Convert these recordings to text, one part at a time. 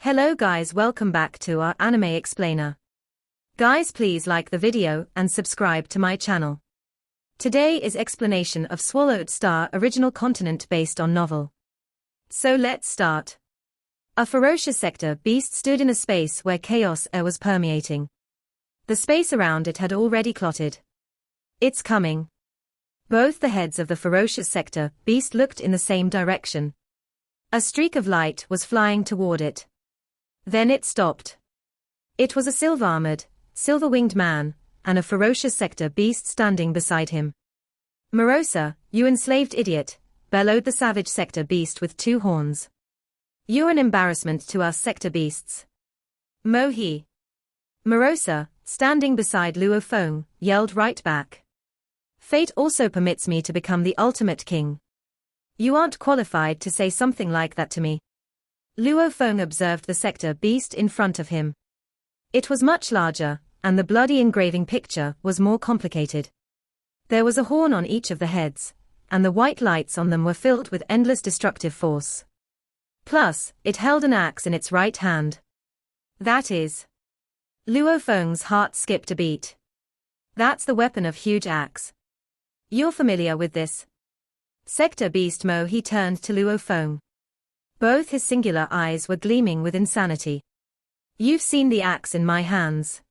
Hello guys, welcome back to our anime explainer. Guys, please like the video and subscribe to my channel. Today is explanation of Swallowed Star original continent based on novel. So let's start. A ferocious sector beast stood in a space where chaos air was permeating. The space around it had already clotted. It's coming. Both the heads of the ferocious sector beast looked in the same direction. A streak of light was flying toward it. Then it stopped. It was a silver-armored, silver-winged man, and a ferocious sector beast standing beside him. "Morosa, you enslaved idiot," bellowed the savage sector beast with two horns. "You're an embarrassment to us sector beasts." Mohei. Morosa, standing beside Luo Feng, yelled right back. "Fate also permits me to become the ultimate king. You aren't qualified to say something like that to me." Luo Feng observed the sector beast in front of him. It was much larger, and the bloody engraving picture was more complicated. There was a horn on each of the heads, and the white lights on them were filled with endless destructive force. Plus, it held an axe in its right hand. That is. Luo Feng's heart skipped a beat. That's the weapon of huge axe. You're familiar with this? Sector beast Mohei turned to Luo Feng. Both his singular eyes were gleaming with insanity. "You've seen the axe in my hands."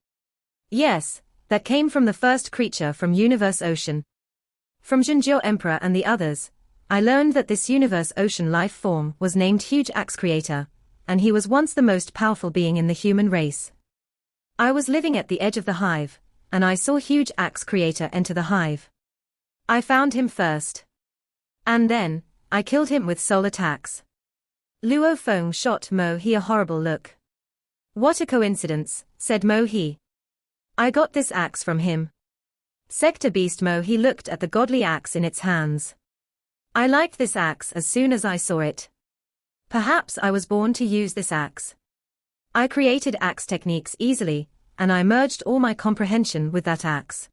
"Yes, that came from the first creature from Universe Ocean. From Junjiu Emperor and the others, I learned that this Universe Ocean life form was named Huge Axe Creator, and he was once the most powerful being in the human race. I was living at the edge of the hive, and I saw Huge Axe Creator enter the hive. I found him first. And then, I killed him with soul attacks." Luo Feng shot Mohei a horrible look. "What a coincidence," said Mohei. "I got this axe from him." Sector beast Mohei looked at the godly axe in its hands. "I liked this axe as soon as I saw it. Perhaps I was born to use this axe. I created axe techniques easily, and I merged all my comprehension with that axe.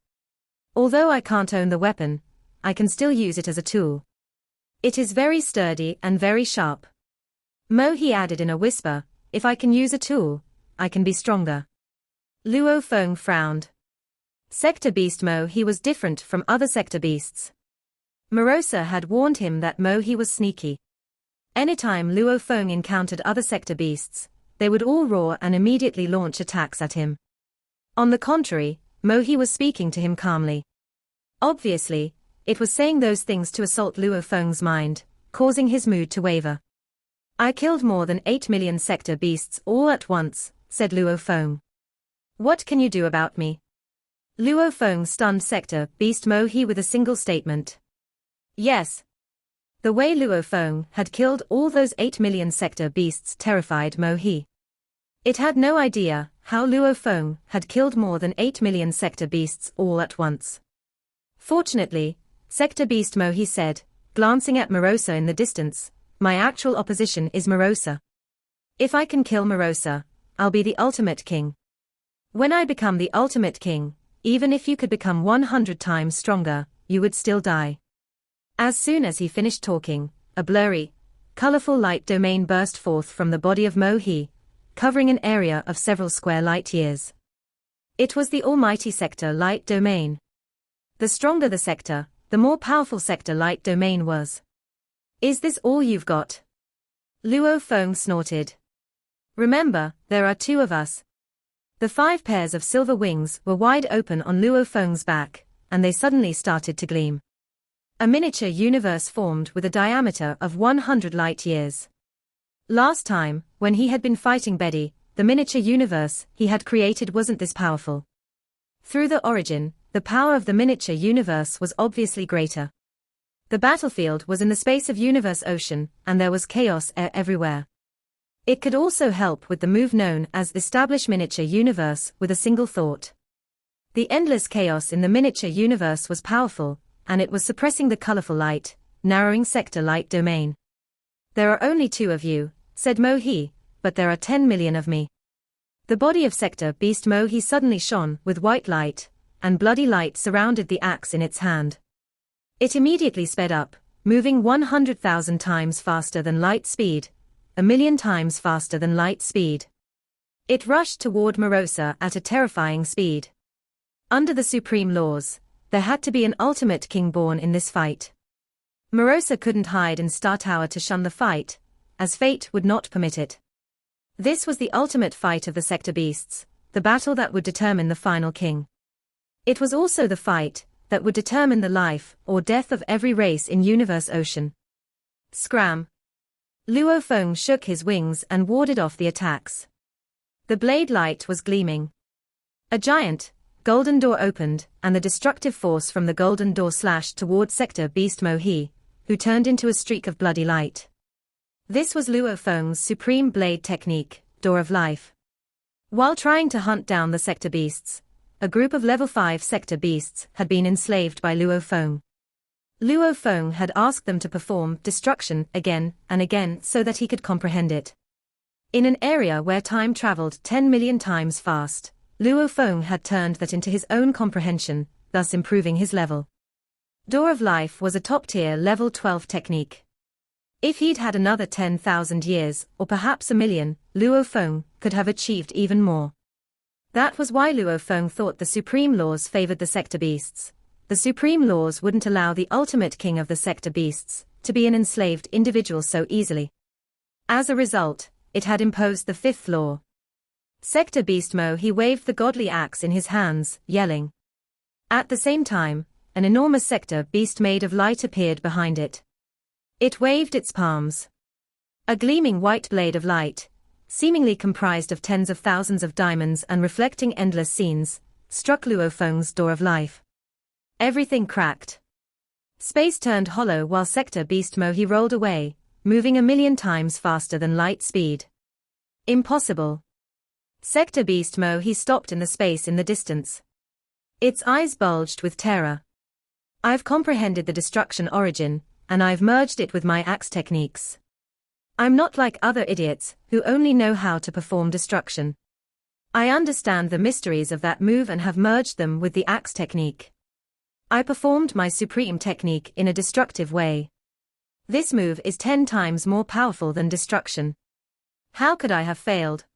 Although I can't own the weapon, I can still use it as a tool. It is very sturdy and very sharp." Mohei added in a whisper, "If I can use a tool, I can be stronger." Luo Feng frowned. Sector beast Mohei was different from other sector beasts. Morosa had warned him that Mohei was sneaky. Anytime Luo Feng encountered other sector beasts, they would all roar and immediately launch attacks at him. On the contrary, Mohei was speaking to him calmly. Obviously, it was saying those things to assault Luo Feng's mind, causing his mood to waver. "I killed more than 8 million sector beasts all at once," said Luo Feng. "What can you do about me?" Luo Feng stunned sector beast Mohei with a single statement. Yes. The way Luo Feng had killed all those 8 million sector beasts terrified Mohei. It had no idea how Luo Feng had killed more than 8 million sector beasts all at once. Fortunately, sector beast Mohei said, glancing at Morosa in the distance, "My actual opposition is Morosa. If I can kill Morosa, I'll be the ultimate king. When I become the ultimate king, even if you could become 100 times stronger, you would still die." As soon as he finished talking, a blurry, colorful light domain burst forth from the body of Mohei, covering an area of several square light years. It was the almighty sector light domain. The stronger the sector, the more powerful sector light domain was. "Is this all you've got?" Luo Feng snorted. "Remember, there are two of us." The 5 pairs of silver wings were wide open on Luo Feng's back, and they suddenly started to gleam. A miniature universe formed with a diameter of 100 light years. Last time, when he had been fighting Betty, the miniature universe he had created wasn't this powerful. Through the origin, the power of the miniature universe was obviously greater. The battlefield was in the space of Universe Ocean, and there was chaos air everywhere. It could also help with the move known as Establish Miniature Universe with a single thought. The endless chaos in the miniature universe was powerful, and it was suppressing the colorful light, narrowing sector light domain. "There are only 2 of you," said Mohei, "but there are 10 million of me." The body of sector beast Mohei suddenly shone with white light, and bloody light surrounded the axe in its hand. It immediately sped up, moving 100,000 times faster than light speed, 1,000,000 times faster than light speed. It rushed toward Morosa at a terrifying speed. Under the supreme laws, there had to be an ultimate king born in this fight. Morosa couldn't hide in Star Tower to shun the fight, as fate would not permit it. This was the ultimate fight of the sector beasts, the battle that would determine the final king. It was also the fight that would determine the life or death of every race in Universe Ocean. Scram! Luo Feng shook his wings and warded off the attacks. The blade light was gleaming. A giant, golden door opened, and the destructive force from the golden door slashed toward sector beast Mohei, who turned into a streak of bloody light. This was Luo Feng's supreme blade technique, Door of Life. While trying to hunt down the sector beasts, a group of level 5 sector beasts had been enslaved by Luo Feng. Luo Feng had asked them to perform destruction again and again so that he could comprehend it. In an area where time traveled 10 million times fast, Luo Feng had turned that into his own comprehension, thus improving his level. Door of Life was a top-tier level 12 technique. If he'd had another 10,000 years, or perhaps a million, Luo Feng could have achieved even more. That was why Luo Feng thought the supreme laws favored the sector beasts. The supreme laws wouldn't allow the ultimate king of the sector beasts to be an enslaved individual so easily. As a result, it had imposed the fifth law. Sector beast Mohei waved the godly axe in his hands, yelling. At the same time, an enormous sector beast made of light appeared behind it. It waved its palms. A gleaming white blade of light, seemingly comprised of tens of thousands of diamonds and reflecting endless scenes, struck Luo Feng's Door of Life. Everything cracked. Space turned hollow while sector beast Mohei rolled away, moving 1,000,000 times faster than light speed. Impossible. Sector beast Mohei stopped in the space in the distance. Its eyes bulged with terror. I've comprehended the destruction origin, and I've merged it with my axe techniques. I'm not like other idiots who only know how to perform destruction. I understand the mysteries of that move and have merged them with the axe technique. I performed my supreme technique in a destructive way. This move is 10 times more powerful than destruction. How could I have failed?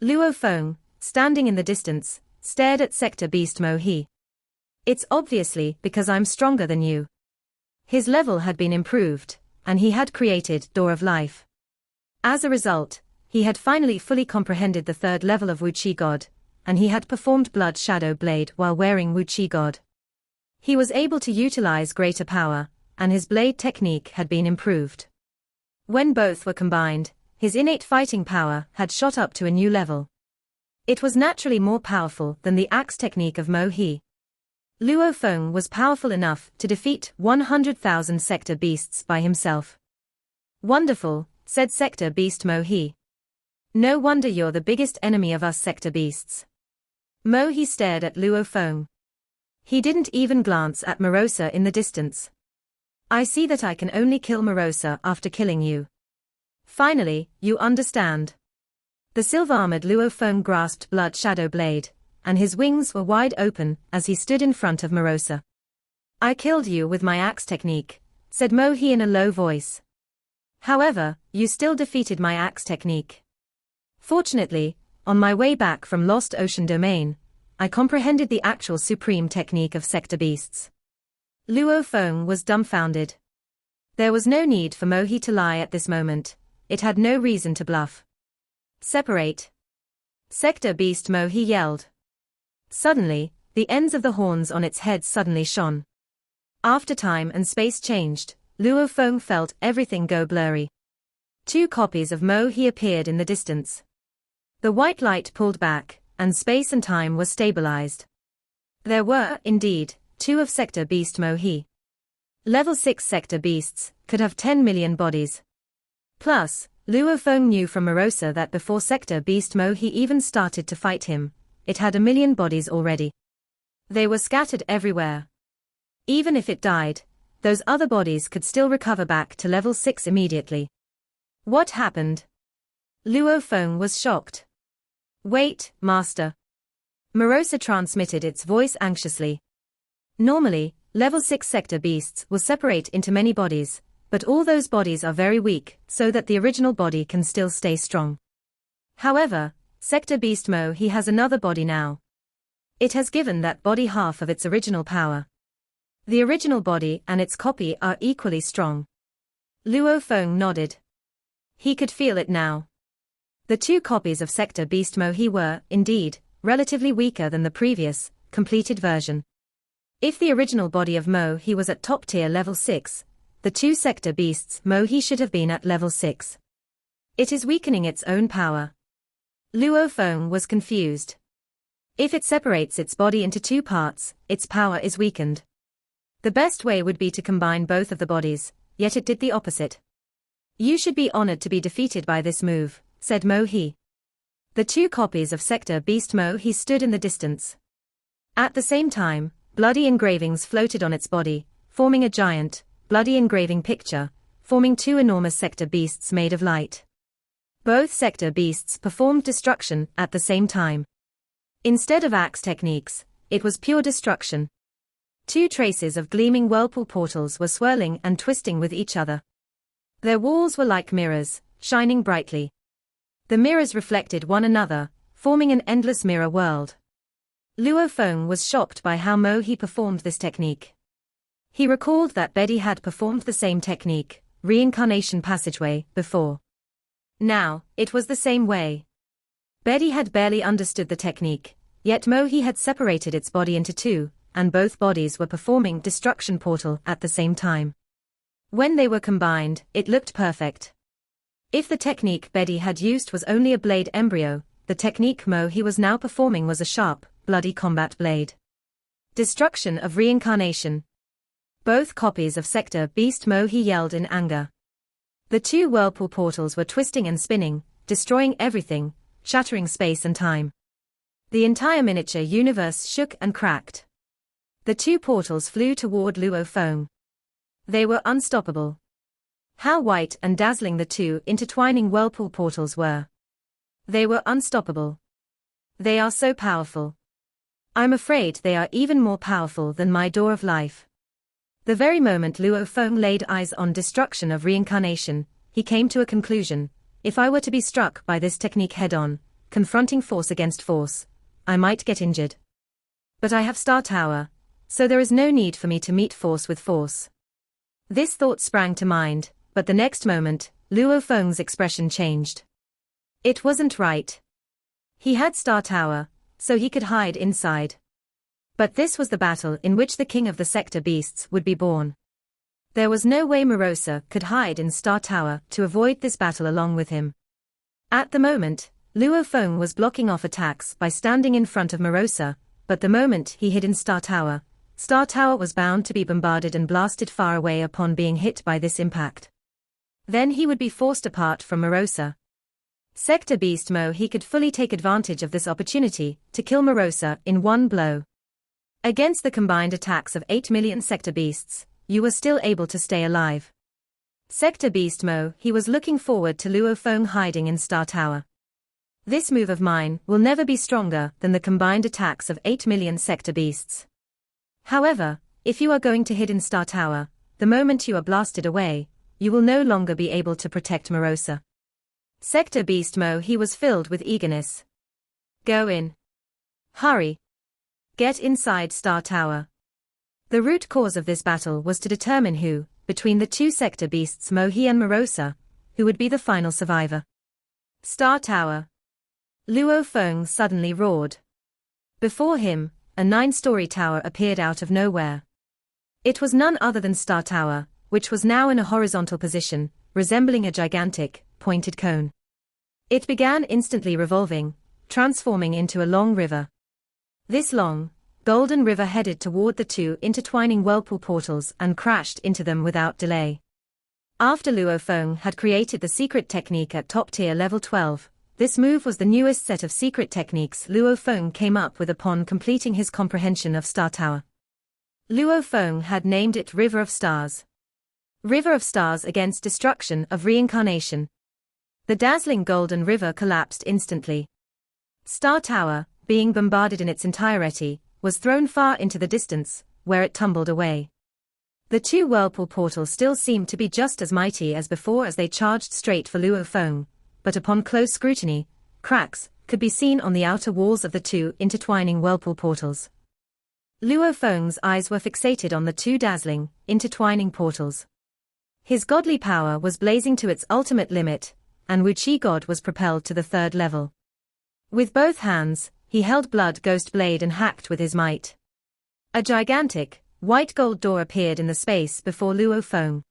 Luo Feng, standing in the distance, stared at sector beast Mohei. It's obviously because I'm stronger than you. His level had been improved, and he had created Door of Life. As a result, he had finally fully comprehended the third level of Wu Qi God, and he had performed Blood Shadow Blade while wearing Wu Qi God. He was able to utilize greater power, and his blade technique had been improved. When both were combined, his innate fighting power had shot up to a new level. It was naturally more powerful than the axe technique of Mohei. Luo Feng was powerful enough to defeat 100,000 sector beasts by himself. Wonderful, said sector beast Mohei. No wonder you're the biggest enemy of us sector beasts. Mohei stared at Luo Feng. He didn't even glance at Morosa in the distance. I see that I can only kill Morosa after killing you. Finally, you understand. The silver-armored Luo Feng grasped Blood Shadow Blade, and his wings were wide open as he stood in front of Morosa. I killed you with my axe technique, said Mohei in a low voice. However, you still defeated my axe technique. Fortunately, on my way back from Lost Ocean Domain, I comprehended the actual supreme technique of sector beasts. Luo Feng was dumbfounded. There was no need for Mohei to lie at this moment. It had no reason to bluff. Separate. Sector beast Mohei yelled. Suddenly, the ends of the horns on its head suddenly shone. After time and space changed, Luo Feng felt everything go blurry. 2 copies of Mohei appeared in the distance. The white light pulled back, and space and time were stabilized. There were, indeed, 2 of sector beast Mohei. Level 6 sector beasts could have 10 million bodies. Plus, Luo Feng knew from Morosa that before sector beast Mohei even started to fight him, it had 1 million bodies already. They were scattered everywhere. Even if it died, those other bodies could still recover back to level 6 immediately. What happened? Luo Feng was shocked. Wait, master. Morosa transmitted its voice anxiously. Normally, level 6 sector beasts will separate into many bodies, but all those bodies are very weak, so that the original body can still stay strong. However, Sector Beast Mohei has another body now. It has given that body half of its original power. The original body and its copy are equally strong. Luo Feng nodded. He could feel it now. The two copies of Sector Beast Mohei were, indeed, relatively weaker than the previous, completed version. If the original body of Mohei was at top tier level 6, the two Sector Beasts Mohei should have been at level 6. It is weakening its own power. Luo Feng was confused. If it separates its body into two parts, its power is weakened. The best way would be to combine both of the bodies, yet it did the opposite. You should be honored to be defeated by this move, said Mohei. The two copies of Sector Beast Mohei stood in the distance. At the same time, bloody engravings floated on its body, forming a giant, bloody engraving picture, forming two enormous Sector Beasts made of light. Both Sector Beasts performed destruction at the same time. Instead of axe techniques, it was pure destruction. Two traces of gleaming whirlpool portals were swirling and twisting with each other. Their walls were like mirrors, shining brightly. The mirrors reflected one another, forming an endless mirror world. Luo Feng was shocked by how Mohei performed this technique. He recalled that Betty had performed the same technique, reincarnation passageway, before. Now, it was the same way. Betty had barely understood the technique, yet Mohei had separated its body into two, and both bodies were performing destruction portal at the same time. When they were combined, it looked perfect. If the technique Betty had used was only a blade embryo, the technique Mohei was now performing was a sharp, bloody combat blade. Destruction of reincarnation. Both copies of Sector Beast Mohei yelled in anger. The two whirlpool portals were twisting and spinning, destroying everything, shattering space and time. The entire miniature universe shook and cracked. The two portals flew toward Luo Feng. They were unstoppable. How white and dazzling the two intertwining whirlpool portals were. They were unstoppable. They are so powerful. I'm afraid they are even more powerful than my door of life. The very moment Luo Feng laid eyes on destruction of reincarnation, he came to a conclusion. If I were to be struck by this technique head-on, confronting force against force, I might get injured. But I have Star Tower, so there is no need for me to meet force with force. This thought sprang to mind, but the next moment, Luo Feng's expression changed. It wasn't right. He had Star Tower, so he could hide inside. But this was the battle in which the king of the Sector Beasts would be born. There was no way Morosa could hide in Star Tower to avoid this battle along with him. At the moment, Luo Feng was blocking off attacks by standing in front of Morosa, but the moment he hid in Star Tower was bound to be bombarded and blasted far away upon being hit by this impact. Then he would be forced apart from Morosa. Sector Beast Mohei could fully take advantage of this opportunity to kill Morosa in one blow. Against the combined attacks of 8 million Sector Beasts, you were still able to stay alive. Sector Beast Mohei was looking forward to Luo Feng hiding in Star Tower. This move of mine will never be stronger than the combined attacks of 8 million Sector Beasts. However, if you are going to hide in Star Tower, the moment you are blasted away, you will no longer be able to protect Morosa. Sector Beast Mohei was filled with eagerness. Go in. Hurry. Get inside Star Tower. The root cause of this battle was to determine who, between the two Sector Beasts Mohei and Morosa, who would be the final survivor. Star Tower. Luo Feng suddenly roared. Before him, a 9-story tower appeared out of nowhere. It was none other than Star Tower, which was now in a horizontal position, resembling a gigantic, pointed cone. It began instantly revolving, transforming into a long river. This long, golden river headed toward the two intertwining whirlpool portals and crashed into them without delay. After Luo Feng had created the secret technique at top tier level 12, this move was the newest set of secret techniques Luo Feng came up with upon completing his comprehension of Star Tower. Luo Feng had named it River of Stars. River of Stars against destruction of reincarnation. The dazzling golden river collapsed instantly. Star Tower, being bombarded in its entirety, was thrown far into the distance, where it tumbled away. The two whirlpool portals still seemed to be just as mighty as before as they charged straight for Luo Feng, but upon close scrutiny, cracks could be seen on the outer walls of the two intertwining whirlpool portals. Luo Feng's eyes were fixated on the two dazzling, intertwining portals. His godly power was blazing to its ultimate limit, and Wu Qi God was propelled to the third level. With both hands, he held Blood Ghost Blade and hacked with his might. A gigantic, white gold door appeared in the space before Luo Feng.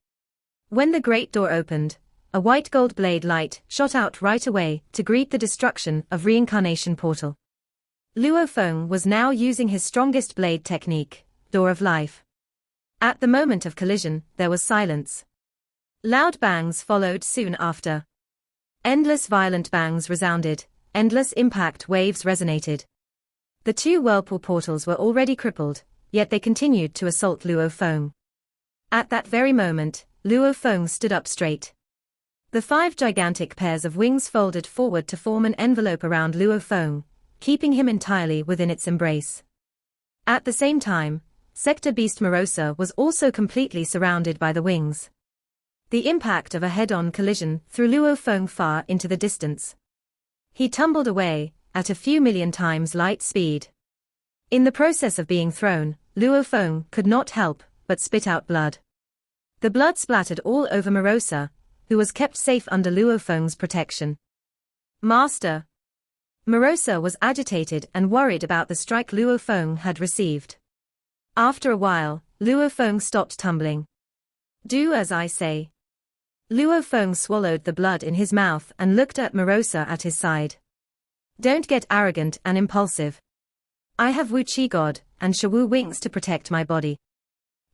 When the great door opened, a white gold blade light shot out right away to greet the destruction of reincarnation portal. Luo Feng was now using his strongest blade technique, Door of Life. At the moment of collision, there was silence. Loud bangs followed soon after. Endless violent bangs resounded, endless impact waves resonated. The two whirlpool portals were already crippled, yet they continued to assault Luo Feng. At that very moment, Luo Feng stood up straight. The 5 gigantic pairs of wings folded forward to form an envelope around Luo Feng, keeping him entirely within its embrace. At the same time, Sector Beast Morosa was also completely surrounded by the wings. The impact of a head-on collision threw Luo Feng far into the distance. He tumbled away, at a few million times light speed. In the process of being thrown, Luo Feng could not help but spit out blood. The blood splattered all over Morosa, who was kept safe under Luo Feng's protection. Master! Morosa was agitated and worried about the strike Luo Feng had received. After a while, Luo Feng stopped tumbling. Do as I say. Luo Feng swallowed the blood in his mouth and looked at Morosa at his side. Don't get arrogant and impulsive. I have Wu Qi God and Shawu wings to protect my body.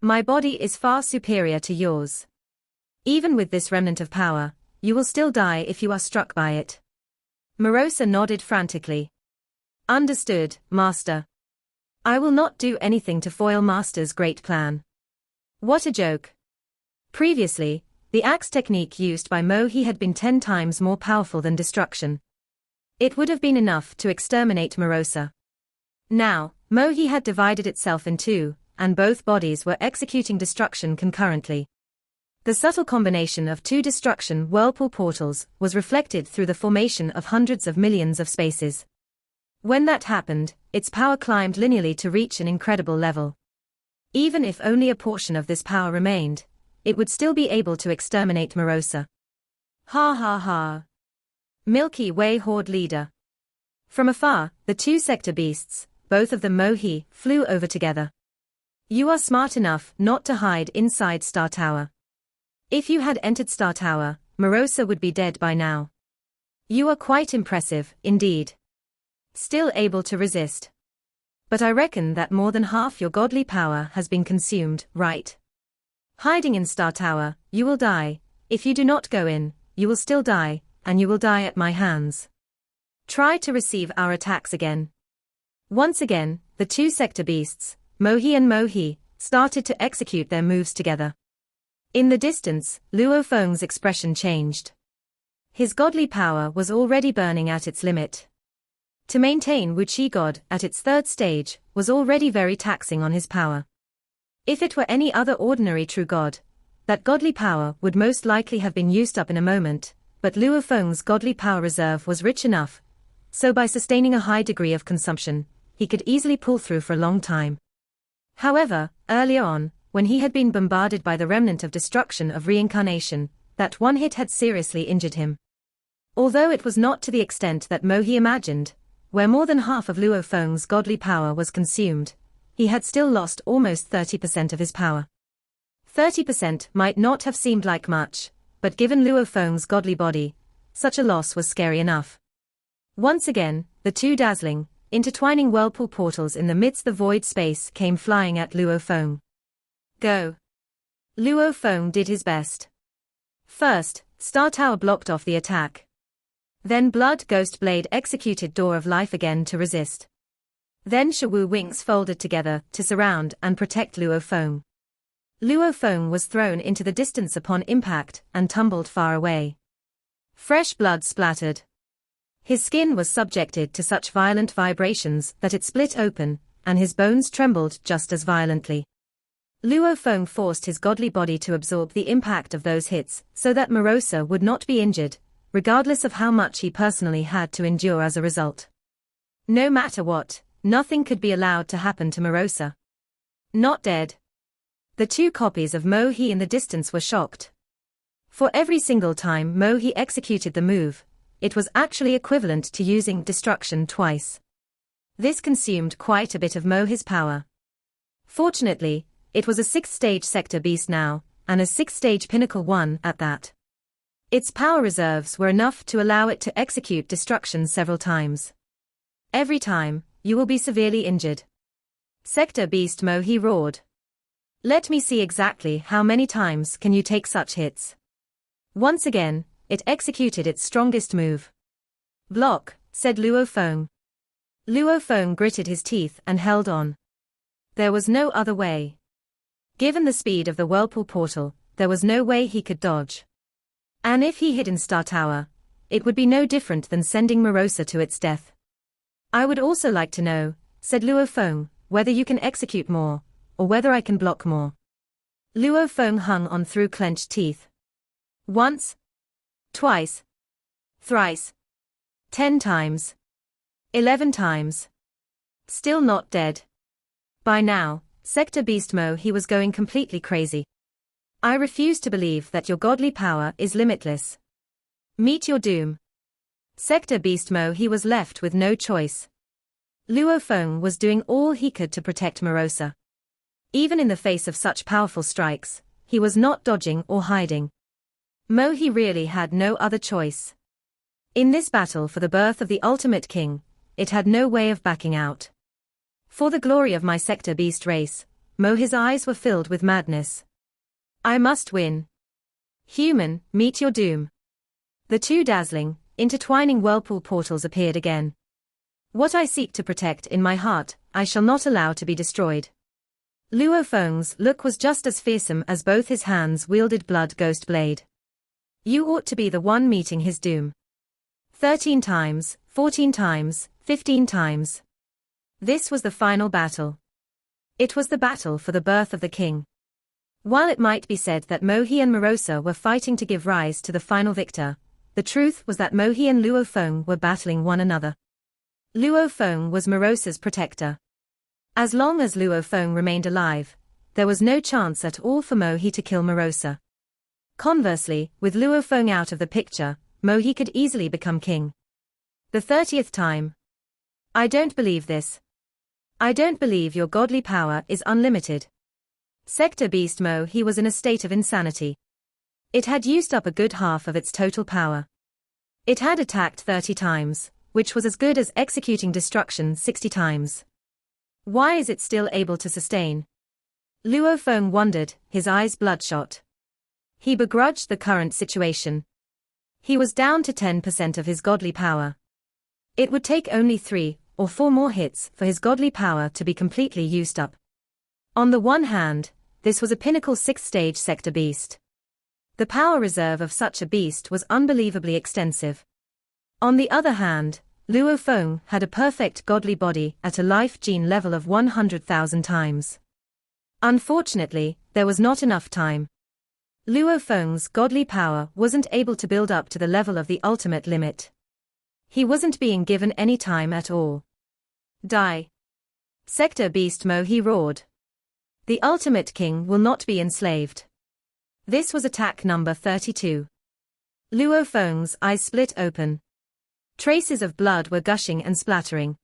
My body is far superior to yours. Even with this remnant of power, you will still die if you are struck by it. Morosa nodded frantically. Understood, Master. I will not do anything to foil Master's great plan. What a joke. Previously, the axe technique used by Mohei had been 10 times more powerful than destruction. It would have been enough to exterminate Morosa. Now, Mohei had divided itself in two, and both bodies were executing destruction concurrently. The subtle combination of 2 destruction whirlpool portals was reflected through the formation of hundreds of millions of spaces. When that happened, its power climbed linearly to reach an incredible level. Even if only a portion of this power remained, it would still be able to exterminate Morosa. Ha ha ha. Milky Way Horde Leader. From afar, the 2 sector beasts, both of them Mohei, flew over together. You are smart enough not to hide inside Star Tower. If you had entered Star Tower, Morosa would be dead by now. You are quite impressive, indeed. Still able to resist. But I reckon that more than half your godly power has been consumed, right? Hiding in Star Tower, you will die. If you do not go in, you will still die, and you will die at my hands. Try to receive our attacks again. Once again, the 2 sector beasts, Mohei and Mohei, started to execute their moves together. In the distance, Luo Feng's expression changed. His godly power was already burning at its limit. To maintain Wu Qi God at its 3rd stage was already very taxing on his power. If it were any other ordinary true god, that godly power would most likely have been used up in a moment, but Luo Feng's godly power reserve was rich enough, so by sustaining a high degree of consumption, he could easily pull through for a long time. However, earlier on, when he had been bombarded by the remnant of destruction of reincarnation, that one hit had seriously injured him. Although it was not to the extent that Mohei imagined, where more than half of Luo Feng's godly power was consumed, he had still lost almost 30% of his power. 30% might not have seemed like much, but given Luo Feng's godly body, such a loss was scary enough. Once again, the 2 dazzling, intertwining whirlpool portals in the midst of void space came flying at Luo Feng. Go! Luo Feng did his best. First, Star Tower blocked off the attack. Then Blood Ghost Blade executed Door of Life again to resist. Then Shawu wings folded together to surround and protect Luo Feng. Luo Feng was thrown into the distance upon impact and tumbled far away. Fresh blood splattered. His skin was subjected to such violent vibrations that it split open, and his bones trembled just as violently. Luo Feng forced his godly body to absorb the impact of those hits so that Morosa would not be injured, regardless of how much he personally had to endure as a result. No matter what, nothing could be allowed to happen to Morosa. Not dead. The two copies of Mohei in the distance were shocked. For every single time Mohei executed the move, it was actually equivalent to using destruction twice. This consumed quite a bit of Mohei's power. Fortunately, it was a 6th-stage sector beast now, and a 6th-stage pinnacle one at that. Its power reserves were enough to allow it to execute destruction several times. Every time, you will be severely injured. Sector beast Mohei roared. Let me see exactly how many times can you take such hits. Once again, it executed its strongest move. Block, said Luo Feng. Luo Feng gritted his teeth and held on. There was no other way. Given the speed of the Whirlpool portal, there was no way he could dodge. And if he hid in Star Tower, it would be no different than sending Morosa to its death. I would also like to know, said Luo Feng, whether you can execute more, or whether I can block more. Luo Feng hung on through clenched teeth. Once. Twice. Thrice. 10 times. 11 times. Still not dead. By now, Sector Beast Mohei was going completely crazy. I refuse to believe that your godly power is limitless. Meet your doom. Sector Beast Mohei was left with no choice. Luo Feng was doing all he could to protect Morosa. Even in the face of such powerful strikes, he was not dodging or hiding. Mohei really had no other choice. In this battle for the birth of the ultimate king, it had no way of backing out. For the glory of my sector beast race, Mohei's eyes were filled with madness. I must win. Human, meet your doom. The two dazzling, intertwining whirlpool portals appeared again. What I seek to protect in my heart, I shall not allow to be destroyed. Luo Feng's look was just as fearsome as both his hands wielded blood ghost blade. You ought to be the one meeting his doom. 13 times, 14 times, 15 times. This was the final battle. It was the battle for the birth of the king. While it might be said that Mohei and Morosa were fighting to give rise to the final victor, the truth was that Mohei and Luo Feng were battling one another. Luo Feng was Morosa's protector. As long as Luo Feng remained alive, there was no chance at all for Mohei to kill Morosa. Conversely, with Luo Feng out of the picture, Mohei could easily become king. The 30th time. I don't believe this. I don't believe your godly power is unlimited. Sector Beast Mohei was in a state of insanity. It had used up a good half of its total power. It had attacked 30 times, which was as good as executing destruction 60 times. Why is it still able to sustain? Luo Feng wondered, his eyes bloodshot. He begrudged the current situation. He was down to 10% of his godly power. It would take only 3 or 4 more hits for his godly power to be completely used up. On the one hand, this was a pinnacle 6th-stage sector beast. The power reserve of such a beast was unbelievably extensive. On the other hand, Luo Feng had a perfect godly body at a life gene level of 100,000 times. Unfortunately, there was not enough time. Luo Feng's godly power wasn't able to build up to the level of the ultimate limit. He wasn't being given any time at all. Die. Sector Beast Mohei roared. The ultimate king will not be enslaved. This was attack number 32. Luo Feng's eyes split open. Traces of blood were gushing and splattering.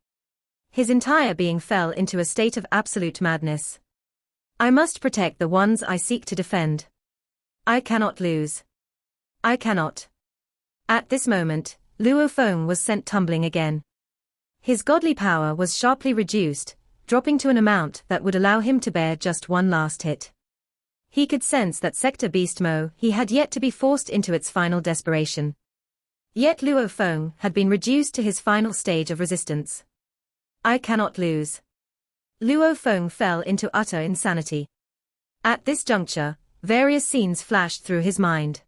His entire being fell into a state of absolute madness. I must protect the ones I seek to defend. I cannot lose. I cannot. At this moment, Luo Feng was sent tumbling again. His godly power was sharply reduced, dropping to an amount that would allow him to bear just one last hit. He could sense that Sector Beast Mohei had yet to be forced into its final desperation. Yet Luo Feng had been reduced to his final stage of resistance. I cannot lose. Luo Feng fell into utter insanity. At this juncture, various scenes flashed through his mind.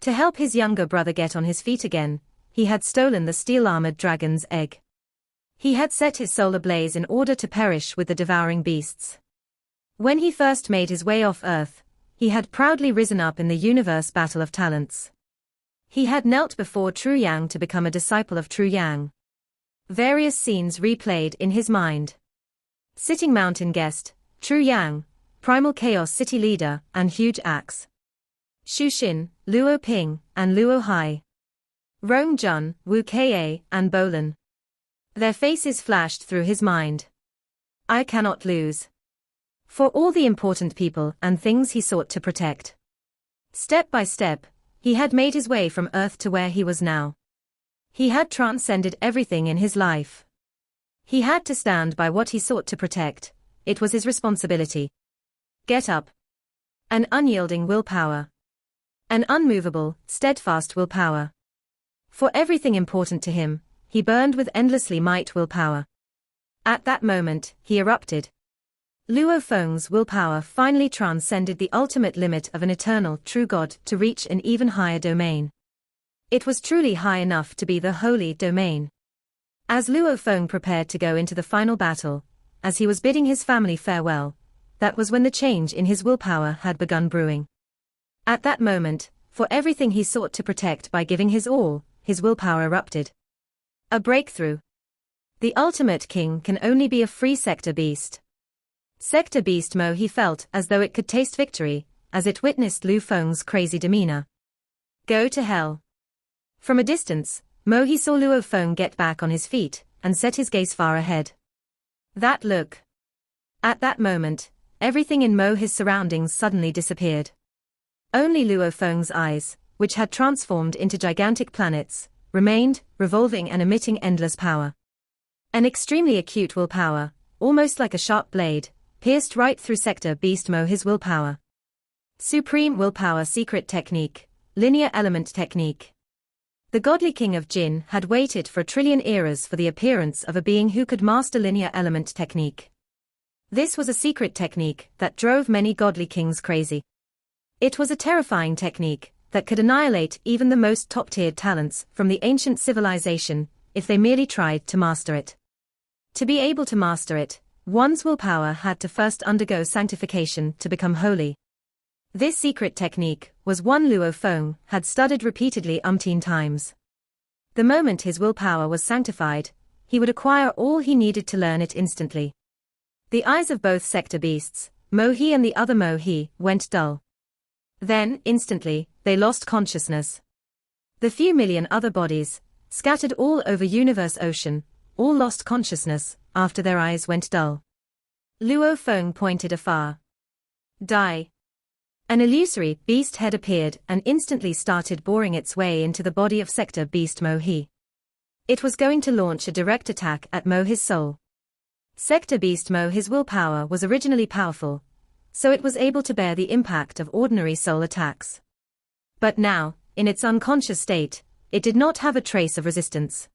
To help his younger brother get on his feet again, he had stolen the steel-armored dragon's egg. He had set his soul ablaze in order to perish with the devouring beasts. When he first made his way off Earth, he had proudly risen up in the universe battle of talents. He had knelt before True Yang to become a disciple of True Yang. Various scenes replayed in his mind. Sitting mountain guest, True Yang, primal chaos city leader, and huge axe. Shu Xin, Luo Ping, and Luo Hai. Rong Jun, Wu Ka, and Bolan. Their faces flashed through his mind. I cannot lose. For all the important people and things he sought to protect. Step by step, he had made his way from Earth to where he was now. He had transcended everything in his life. He had to stand by what he sought to protect. It was his responsibility. Get up. An unyielding willpower. An unmovable, steadfast willpower. For everything important to him, he burned with endlessly might willpower. At that moment, he erupted. Luo Feng's willpower finally transcended the ultimate limit of an eternal, true God to reach an even higher domain. It was truly high enough to be the holy domain. As Luo Feng prepared to go into the final battle, as he was bidding his family farewell, that was when the change in his willpower had begun brewing. At that moment, for everything he sought to protect by giving his all, his willpower erupted. A breakthrough. The ultimate king can only be a free sector beast. Sector beast Mohei felt as though it could taste victory, as it witnessed Luo Feng's crazy demeanor. Go to hell. From a distance, Mohei saw Luo Feng get back on his feet, and set his gaze far ahead. That look. At that moment, everything in Mohei's surroundings suddenly disappeared. Only Luo Feng's eyes, which had transformed into gigantic planets, remained, revolving and emitting endless power. An extremely acute willpower, almost like a sharp blade, pierced right through Sector Beast Mohei's willpower. Supreme Willpower Secret Technique, Linear Element Technique. The godly king of Jin had waited for 1,000,000,000,000 eras for the appearance of a being who could master linear element technique. This was a secret technique that drove many godly kings crazy. It was a terrifying technique that could annihilate even the most top-tiered talents from the ancient civilization if they merely tried to master it. To be able to master it, one's willpower had to first undergo sanctification to become holy. This secret technique was one Luo Feng had studied repeatedly umpteen times. The moment his willpower was sanctified, he would acquire all he needed to learn it instantly. The eyes of both sector beasts, Mohei and the other Mohei, went dull. Then, instantly, they lost consciousness. The few million other bodies, scattered all over universe ocean, all lost consciousness after their eyes went dull. Luo Feng pointed afar. Die. An illusory beast head appeared and instantly started boring its way into the body of Sector Beast Mohei. It was going to launch a direct attack at Mohei's soul. Sector Beast Mohei's willpower was originally powerful, so it was able to bear the impact of ordinary soul attacks. But now, in its unconscious state, it did not have a trace of resistance.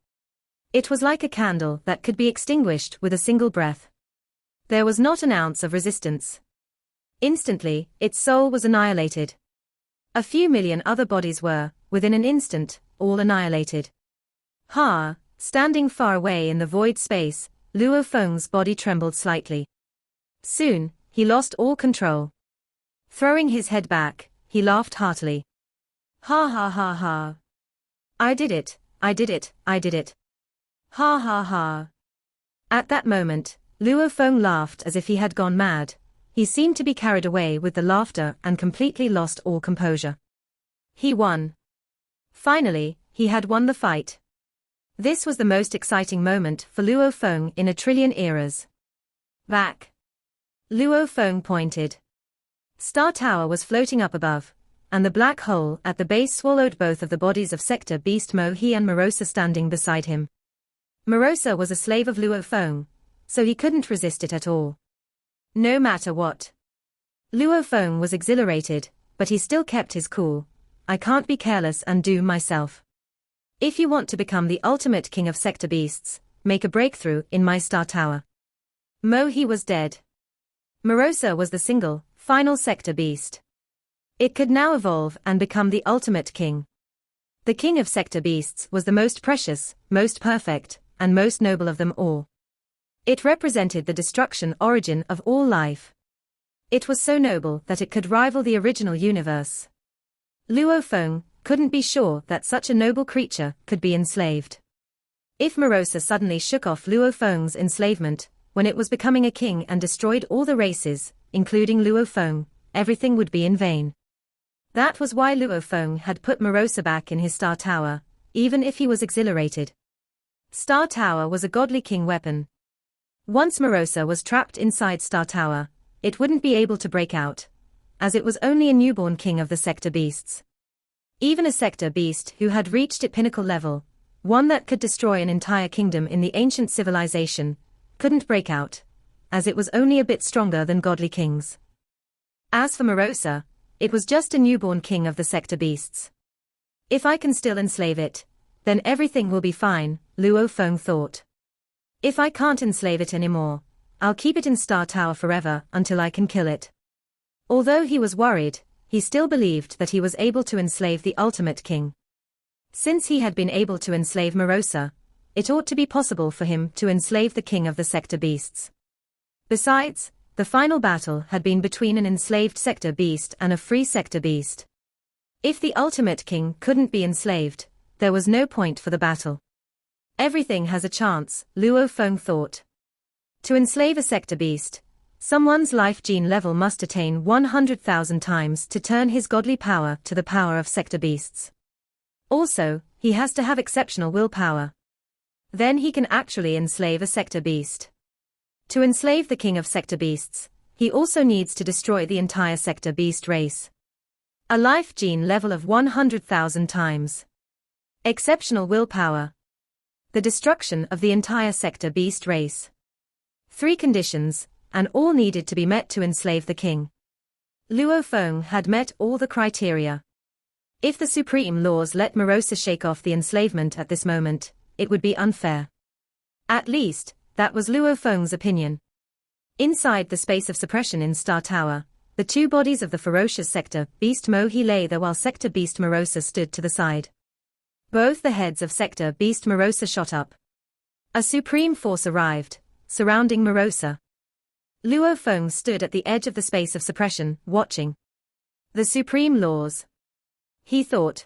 It was like a candle that could be extinguished with a single breath. There was not an ounce of resistance. Instantly, its soul was annihilated. A few million other bodies were, within an instant, all annihilated. Standing far away in the void space, Luo Feng's body trembled slightly. Soon, he lost all control. Throwing his head back, he laughed heartily. Ha ha ha ha. I did it, I did it, I did it. Ha ha ha. At that moment, Luo Feng laughed as if he had gone mad. He seemed to be carried away with the laughter and completely lost all composure. He won. Finally, he had won the fight. This was the most exciting moment for Luo Feng in 1,000,000,000 eras. Back. Luo Feng pointed. Star Tower was floating up above, and the black hole at the base swallowed both of the bodies of Sector Beast Mohei and Morosa standing beside him. Morosa was a slave of Luo Feng, so he couldn't resist it at all. No matter what. Luo Feng was exhilarated, but he still kept his cool. I can't be careless and doom myself. If you want to become the ultimate king of sector beasts, make a breakthrough in my Star Tower. Mohei was dead. Morosa was the single, final sector beast. It could now evolve and become the ultimate king. The king of sector beasts was the most precious, most perfect, and most noble of them all. It represented the destruction origin of all life. It was so noble that it could rival the original universe. Luo Feng couldn't be sure that such a noble creature could be enslaved. If Morosa suddenly shook off Luo Feng's enslavement, when it was becoming a king and destroyed all the races, including Luo Feng, everything would be in vain. That was why Luo Feng had put Morosa back in his Star Tower, even if he was exhilarated. Star Tower was a godly king weapon. Once Morosa was trapped inside Star Tower, it wouldn't be able to break out, as it was only a newborn king of the sector beasts. Even a sector beast who had reached its pinnacle level, one that could destroy an entire kingdom in the ancient civilization, couldn't break out, as it was only a bit stronger than godly kings. As for Morosa, it was just a newborn king of the sector beasts. If I can still enslave it, then everything will be fine, Luo Feng thought. If I can't enslave it anymore, I'll keep it in Star Tower forever until I can kill it. Although he was worried, he still believed that he was able to enslave the ultimate king. Since he had been able to enslave Morosa, it ought to be possible for him to enslave the king of the sector beasts. Besides, the final battle had been between an enslaved sector beast and a free sector beast. If the ultimate king couldn't be enslaved, there was no point for the battle. Everything has a chance, Luo Feng thought. To enslave a sector beast, someone's life gene level must attain 100,000 times to turn his godly power to the power of sector beasts. Also, he has to have exceptional willpower. Then he can actually enslave a sector beast. To enslave the king of sector beasts, he also needs to destroy the entire sector beast race. A life gene level of 100,000 times. Exceptional willpower. The destruction of the entire sector beast race. 3 conditions, and all needed to be met to enslave the king. Luo Feng had met all the criteria. If the supreme laws let Morosa shake off the enslavement at this moment, it would be unfair. At least, that was Luo Feng's opinion. Inside the space of suppression in Star Tower, the 2 bodies of the ferocious sector beast Mohei lay there while sector beast Morosa stood to the side. Both the heads of sector beast Morosa shot up. A supreme force arrived, surrounding Morosa. Luo Feng stood at the edge of the space of suppression, watching. The supreme laws. He thought.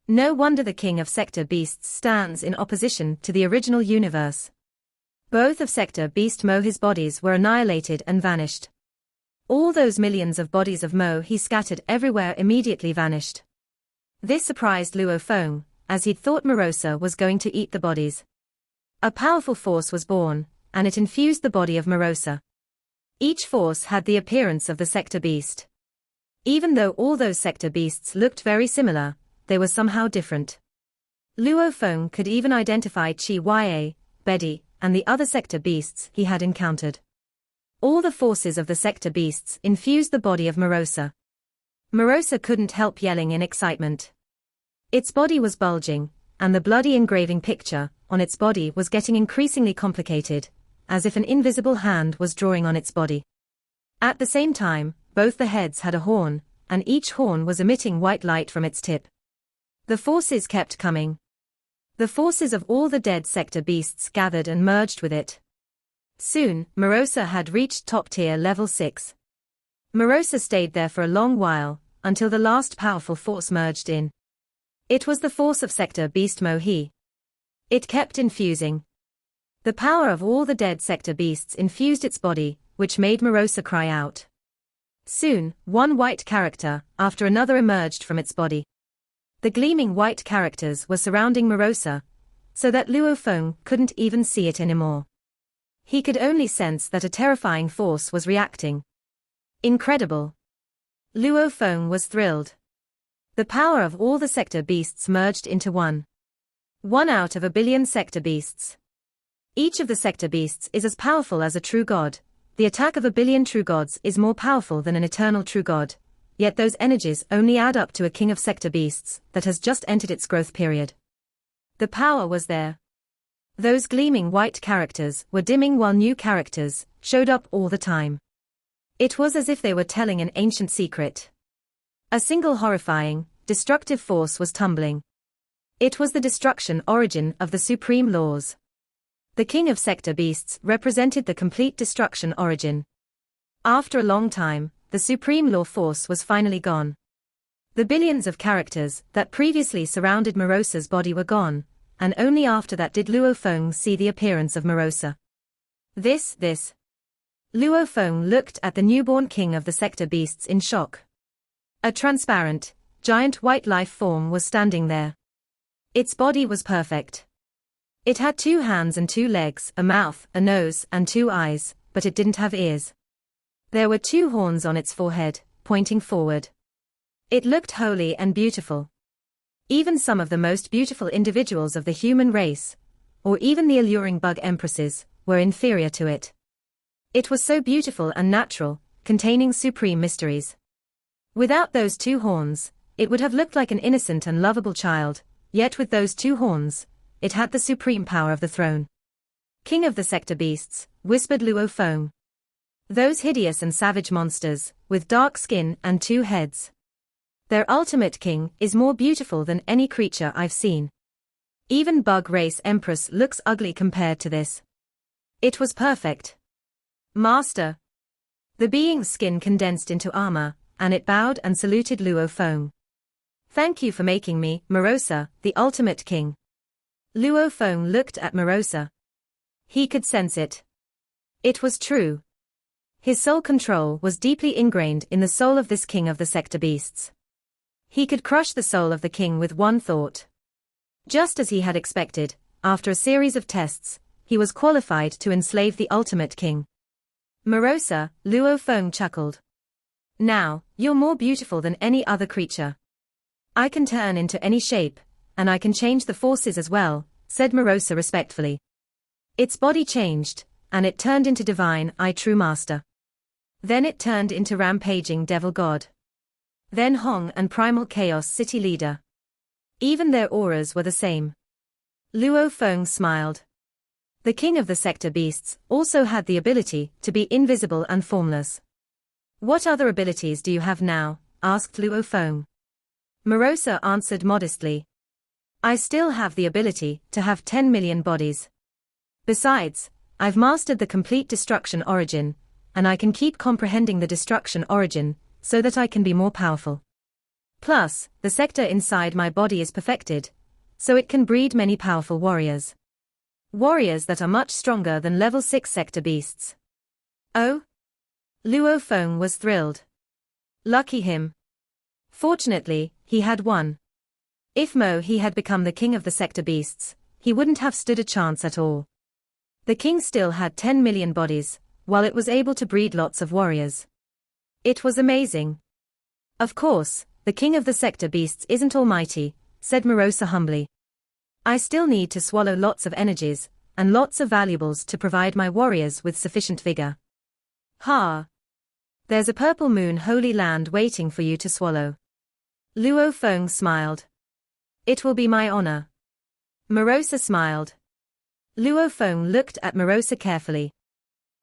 No wonder the king of sector beasts stands in opposition to the original universe. Both of sector beast Mohei's bodies were annihilated and vanished. All those millions of bodies of Mohei scattered everywhere immediately vanished. This surprised Luo Feng, as he'd thought Morosa was going to eat the bodies. A powerful force was born, and it infused the body of Morosa. Each force had the appearance of the sector beast. Even though all those sector beasts looked very similar, they were somehow different. Luo Feng could even identify Chi Ya, Bedi, and the other sector beasts he had encountered. All the forces of the sector beasts infused the body of Morosa. Morosa couldn't help yelling in excitement. Its body was bulging, and the bloody engraving picture on its body was getting increasingly complicated, as if an invisible hand was drawing on its body. At the same time, both the heads had a horn, and each horn was emitting white light from its tip. The forces kept coming. The forces of all the dead sector beasts gathered and merged with it. Soon, Morosa had reached top tier level 6. Morosa stayed there for a long while, until the last powerful force merged in. It was the force of sector beast Mohei. It kept infusing. The power of all the dead sector beasts infused its body, which made Morosa cry out. Soon, one white character after another emerged from its body. The gleaming white characters were surrounding Morosa, so that Luo Feng couldn't even see it anymore. He could only sense that a terrifying force was reacting. Incredible. Luo Feng was thrilled. The power of all the sector beasts merged into one. 1 out of a billion sector beasts. Each of the sector beasts is as powerful as a true god. The attack of a billion true gods is more powerful than an eternal true god, yet those energies only add up to a king of sector beasts that has just entered its growth period. The power was there. Those gleaming white characters were dimming while new characters showed up all the time. It was as if they were telling an ancient secret. A single horrifying, destructive force was tumbling. It was the destruction origin of the supreme laws. The king of sector beasts represented the complete destruction origin. After a long time, the supreme law force was finally gone. The billions of characters that previously surrounded Morosa's body were gone, and only after that did Luo Feng see the appearance of Morosa. This. Luo Feng looked at the newborn king of the sector beasts in shock. A transparent, giant white life form was standing there. Its body was perfect. It had 2 hands and 2 legs, a mouth, a nose, and 2 eyes, but it didn't have ears. There were 2 horns on its forehead, pointing forward. It looked holy and beautiful. Even some of the most beautiful individuals of the human race, or even the alluring bug empresses, were inferior to it. It was so beautiful and natural, containing supreme mysteries. Without those 2 horns, it would have looked like an innocent and lovable child, yet with those 2 horns, it had the supreme power of the throne. King of the sector beasts, whispered Luo Feng. Those hideous and savage monsters, with dark skin and 2 heads. Their ultimate king is more beautiful than any creature I've seen. Even bug race empress looks ugly compared to this. It was perfect. Master. The being's skin condensed into armor, and it bowed and saluted Luo Feng. Thank you for making me, Morosa, the ultimate king. Luo Feng looked at Morosa. He could sense it. It was true. His soul control was deeply ingrained in the soul of this king of the sector beasts. He could crush the soul of the king with one thought. Just as he had expected, after a series of tests, he was qualified to enslave the ultimate king. Morosa, Luo Feng chuckled. Now, you're more beautiful than any other creature. I can turn into any shape, and I can change the forces as well, said Morosa respectfully. Its body changed, and it turned into divine true master. Then it turned into rampaging devil god. Then Hong and primal chaos city leader. Even their auras were the same. Luo Feng smiled. The king of the sector beasts also had the ability to be invisible and formless. What other abilities do you have now? Asked Luo Feng. Morosa answered modestly. I still have the ability to have 10 million bodies. Besides, I've mastered the complete destruction origin, and I can keep comprehending the destruction origin, so that I can be more powerful. Plus, the sector inside my body is perfected, so it can breed many powerful warriors. Warriors that are much stronger than level 6 sector beasts. Oh? Luo Feng was thrilled. Lucky him. Fortunately, he had one. If Mohei had become the king of the sector beasts, he wouldn't have stood a chance at all. The king still had 10 million bodies, while it was able to breed lots of warriors. It was amazing. Of course, the king of the sector beasts isn't almighty, said Morosa humbly. I still need to swallow lots of energies, and lots of valuables to provide my warriors with sufficient vigor. Ha! There's a purple moon holy land waiting for you to swallow. Luo Feng smiled. It will be my honor. Morosa smiled. Luo Feng looked at Morosa carefully.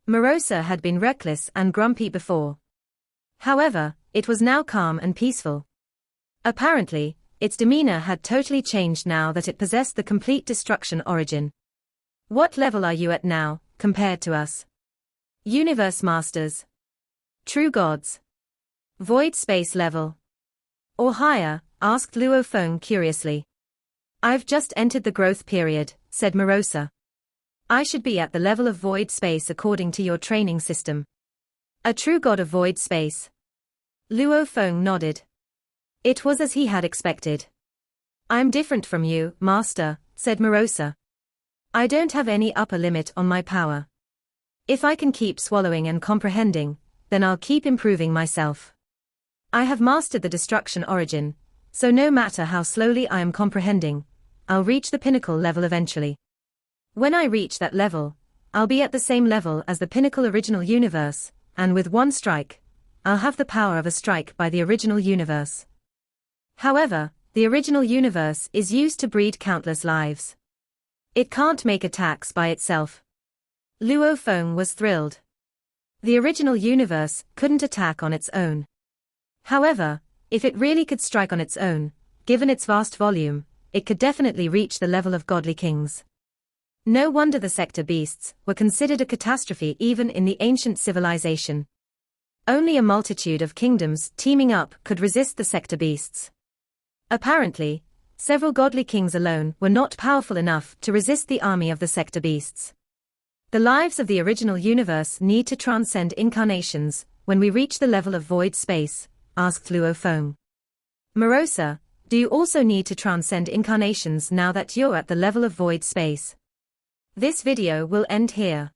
Morosa had been reckless and grumpy before. However, it was now calm and peaceful. Apparently, its demeanor had totally changed now that it possessed the complete destruction origin. What level are you at now, compared to us? Universe Masters. True Gods. Void Space level. Or higher, asked Luo Feng curiously. I've just entered the growth period, said Morosa. I should be at the level of void space according to your training system. A true god of void space. Luo Feng nodded. It was as he had expected. I'm different from you, master, said Morosa. I don't have any upper limit on my power. If I can keep swallowing and comprehending, then I'll keep improving myself. I have mastered the destruction origin, so no matter how slowly I am comprehending, I'll reach the pinnacle level eventually. When I reach that level, I'll be at the same level as the pinnacle original universe, and with one strike, I'll have the power of a strike by the original universe. However, the original universe is used to breed countless lives. It can't make attacks by itself. Luo Feng was thrilled. The original universe couldn't attack on its own. However, if it really could strike on its own, given its vast volume, it could definitely reach the level of godly kings. No wonder the sector beasts were considered a catastrophe even in the ancient civilization. Only a multitude of kingdoms teaming up could resist the sector beasts. Apparently, several godly kings alone were not powerful enough to resist the army of the sector beasts. The lives of the original universe need to transcend incarnations when we reach the level of void space, asked Luo Feng. Morosa, do you also need to transcend incarnations now that you're at the level of void space? This video will end here.